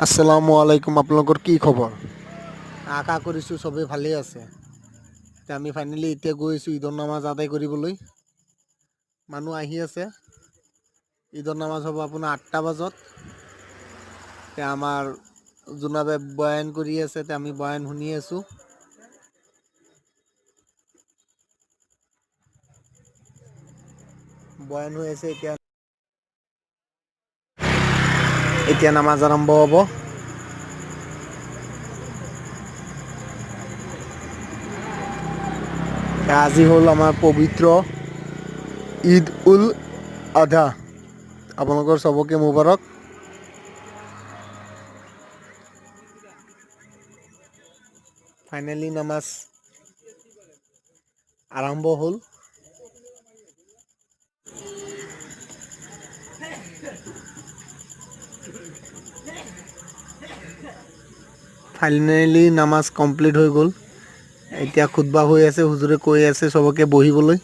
আসসালামু আলাইকুম, আপোনালোকৰ কি খবৰ? আশা কৰিছোঁ চবেই ভালেই আছে। আমি ফাইনেলি এতিয়া গৈ আছোঁ ঈদৰ নামাজ আদায় কৰিবলৈ। মানুহ আহি আছে। ঈদৰ নামাজ হ'ব আপোনাৰ 8টা বজাত। আমাৰ জোনাবে বয়ান কৰি আছে, আমি বয়ান শুনি আছোঁ। বয়ান হৈ আছে এতিয়া নামাজ আৰম্ভ হ'ব। আজি হ'ল আমাৰ পবিত্ৰ ঈদ উল আধা। আপোনালোকৰ চবকে মুবাৰক। ফাইনেলি নামাজ আৰম্ভ হ'ল। ফাইনেলি নামাজ কমপ্লিট হৈ গ'ল। এতিয়া খুতবা হৈ আছে, হুজুৰে কৈ আছে চবকে বহিবলৈ।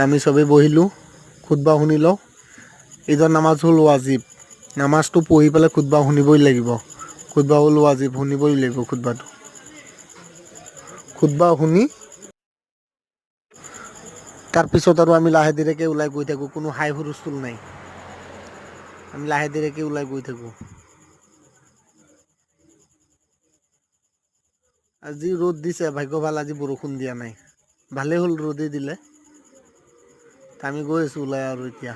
আমি চবেই বহিলোঁ, খুতবা শুনি লওঁ। ঈদৰ নামাজ হ'ল ৱাজিব। নামাজটো পঢ়ি পেলাই খুতবা শুনিবই লাগিব। খুতবা হ'ল ৱাজিব, শুনিবই লাগিব খুতবাটো। খুতবা শুনি তাৰপিছত আৰু আমি লাহে ধীৰেকৈ ওলাই গৈ থাকোঁ। কোনো হাই হুলস্থুল নাই। আমি লাহে ধীৰেকৈ ওলাই গৈ থাকোঁ। আজি ৰ'দ দিছে, ভাগ্য ভাল আজি বৰষুণ দিয়া নাই। ভালেই হ'ল ৰ'দেই দিলে। আমি গৈ আছোঁ ওলাই আৰু এতিয়া।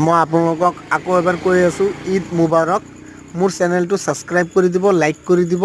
মই আপোনালোকক আকৌ এবাৰ কৈ আছোঁ ঈদ মুবাৰক। মোৰ চেনেলটো ছাবস্ক্ৰাইব কৰি দিব, লাইক কৰি দিব,